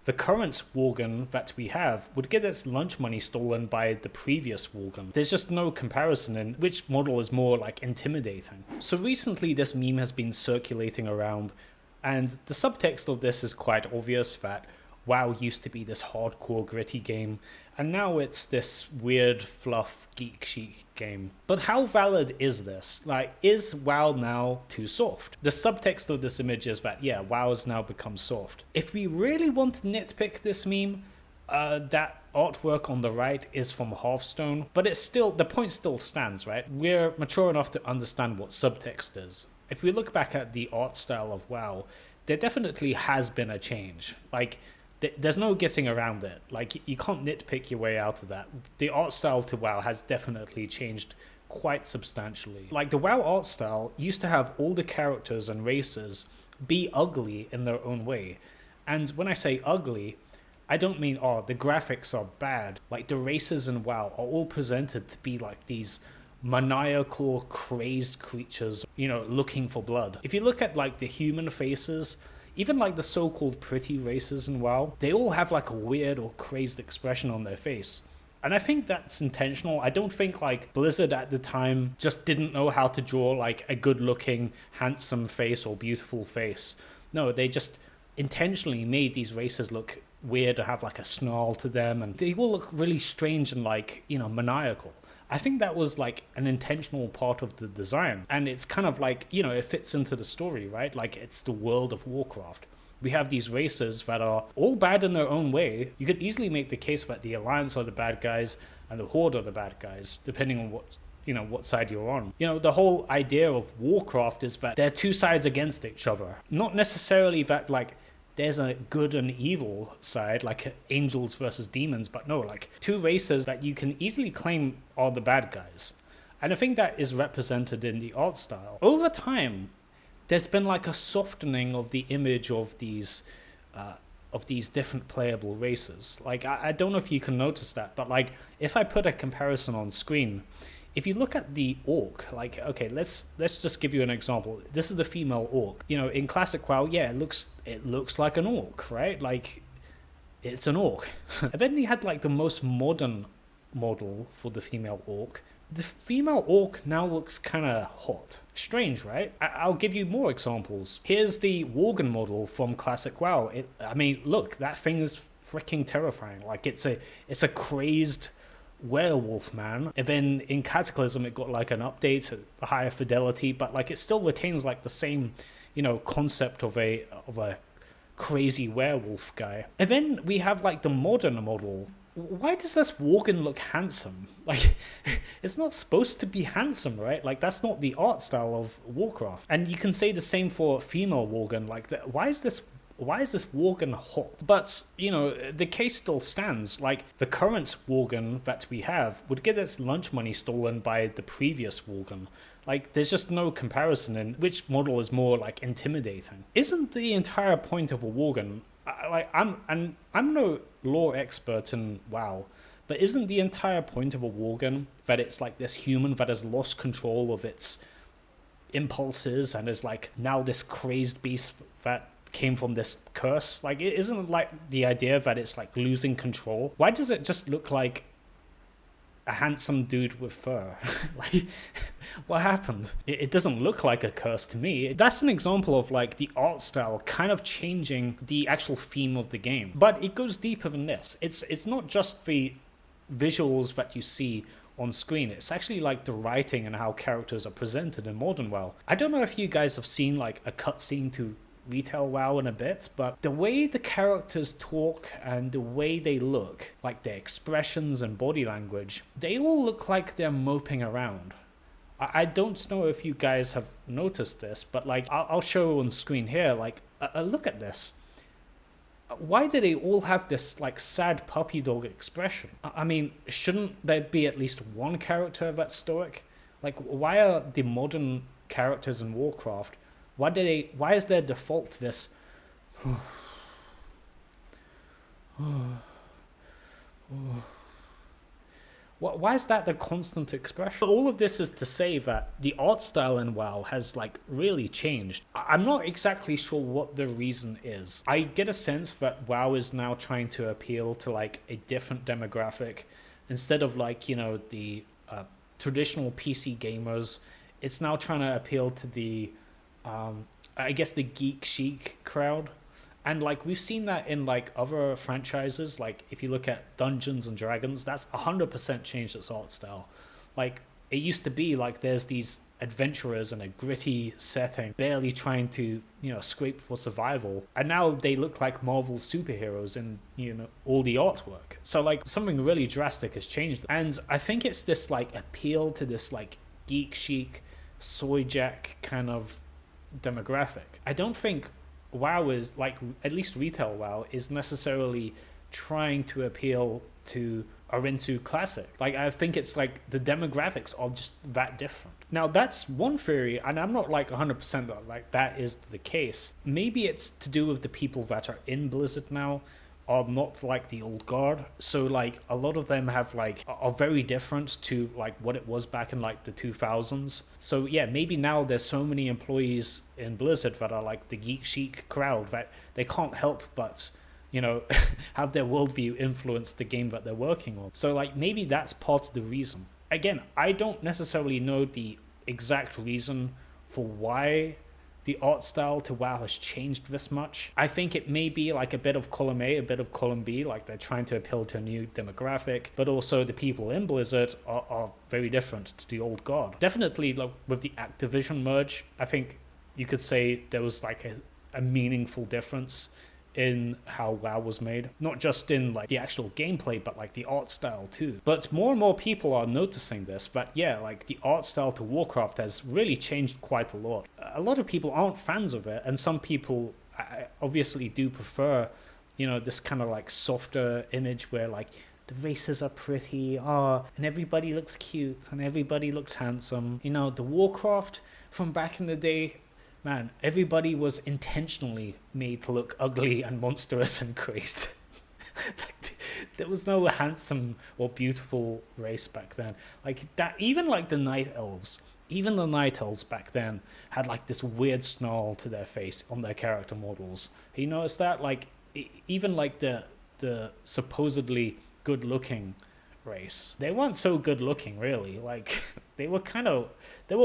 the current Worgen that we have would get its lunch money stolen by the previous Worgen. There's just no comparison in which model is more like intimidating. So recently this meme has been circulating around, and the subtext of this is quite obvious that WoW used to be this hardcore gritty game, and now it's this weird fluff geek chic game. But how valid is this? Like, is WoW now too soft? The subtext of this image is that, yeah, WoW has now become soft. If we really want to nitpick this meme, that artwork on the right is from Hearthstone, but it's still, the point still stands, right? We're mature enough to understand what subtext is. If we look back at the art style of WoW, there definitely has been a change. Like, there's no getting around it. Like, you can't nitpick your way out of that. The art style to WoW has definitely changed quite substantially. Like, the WoW art style used to have all the characters and races be ugly in their own way. And when I say ugly, I don't mean, oh, the graphics are bad. Like, the races in WoW are all presented to be like these maniacal, crazed creatures, you know, looking for blood. If you look at like the human faces, even like the so-called pretty races in WoW, they all have like a weird or crazed expression on their face. And I think that's intentional. I don't think like Blizzard at the time just didn't know how to draw like a good looking, handsome face or beautiful face. No, they just intentionally made these races look weird or have like a snarl to them, and they all look really strange and like, you know, maniacal. I think that was like an intentional part of the design, and it's kind of like, you know, it fits into the story, right? Like, it's the World of Warcraft. We have these races that are all bad in their own way. You could easily make the case that the Alliance are the bad guys and the Horde are the bad guys, depending on what side you're on. You know, the whole idea of Warcraft is that they're two sides against each other. Not necessarily that like there's a good and evil side, like angels versus demons, but no, like two races that you can easily claim are the bad guys. And I think that is represented in the art style. Over time, there's been like a softening of the image of these different playable races. Like, I don't know if you can notice that, but like, if I put a comparison on screen, if you look at the orc, like, okay, let's just give you an example. This is the female orc. You know, in classic WoW, yeah, it looks like an orc, right? Like, it's an orc. And then you had like the most modern model for the female orc. The female orc now looks kind of hot. Strange, right? I'll give you more examples. Here's the Worgen model from classic WoW. I mean, look, that thing is freaking terrifying. Like, it's a crazed werewolf man. And then in Cataclysm it got like an update, a higher fidelity, but like it still retains like the same, you know, concept of a crazy werewolf guy. And then we have like the modern model. Why does this Worgen look handsome? Like, it's not supposed to be handsome, right? Like, that's not the art style of Warcraft. And you can say the same for female Worgen. Like, why is this Worgen hot? But, you know, the case still stands. Like, the current Worgen that we have would get its lunch money stolen by the previous Worgen. Like, there's just no comparison in which model is more, like, intimidating. Isn't the entire point of a Worgen... I'm no lore expert in WoW, but isn't the entire point of a Worgen that it's like this human that has lost control of its impulses and is like now this crazed beast that came from this curse? Like, isn't it like the idea that it's like losing control? Why does it just look like a handsome dude with fur? Like, what happened? It doesn't look like a curse to me. That's an example of like the art style kind of changing the actual theme of the game. But it goes deeper than this. It's not just the visuals that you see on screen. It's actually like the writing and how characters are presented in modern WoW. I don't know if you guys have seen like a cutscene to retail WoW in a bit, but the way the characters talk and the way they look, like their expressions and body language, they all look like they're moping around. I don't know if you guys have noticed this, but like I'll show on screen here, like look at this. Why do they all have this like sad puppy dog expression? I mean, shouldn't there be at least one character that's stoic? Like, why are the modern characters in Warcraft, why is their default this Why is that the constant expression? All of this is to say that the art style in WoW has like really changed. I'm not exactly sure what the reason is. I get a sense that WoW is now trying to appeal to like a different demographic instead of like, you know, the traditional PC gamers. It's now trying to appeal to the, I guess, the geek chic crowd. And like we've seen that in like other franchises, like if you look at Dungeons and Dragons, that's 100% changed its art style. Like it used to be like there's these adventurers in a gritty setting, barely trying to, you know, scrape for survival. And now they look like Marvel superheroes in, you know, all the artwork. So like something really drastic has changed. And I think it's this like appeal to this like geek chic, soy jack kind of demographic. I don't think WoW is like, at least retail WoW is necessarily trying to appeal to or into classic. Like I think it's like the demographics are just that different. Now that's one theory, and I'm not like 100% that like that is the case. Maybe it's to do with the people that are in Blizzard now are not like the old guard, so like a lot of them have like are very different to like what it was back in like the 2000s. So yeah, maybe now there's so many employees in Blizzard that are like the geek chic crowd that they can't help but, you know, have their worldview influence the game that they're working on. So like maybe that's part of the reason. Again, I don't necessarily know the exact reason for why the art style to WoW has changed this much. I think it may be like a bit of column A, a bit of column B, like they're trying to appeal to a new demographic, but also the people in Blizzard are very different to the old guard. Definitely like with the Activision merge, I think you could say there was like a meaningful difference in how WoW was made, not just in like the actual gameplay, but like the art style too. But more and more people are noticing this, but yeah, like the art style to Warcraft has really changed quite a lot. A lot of people aren't fans of it, and some people obviously do prefer, you know, this kind of like softer image where like the races are pretty, and everybody looks cute and everybody looks handsome. You know, the Warcraft from back in the day, man, everybody was intentionally made to look ugly and monstrous and crazed. Like, there was no handsome or beautiful race back then. Like that, even like the Night Elves, even the Night Elves back then had like this weird snarl to their face on their character models. You notice that? Like even like the supposedly good-looking race, they weren't so good looking really. Like they were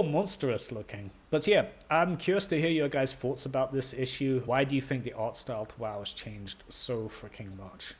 monstrous looking. But yeah, I'm curious to hear your guys' thoughts about this issue. Why do you think the art style to WoW has changed so freaking much?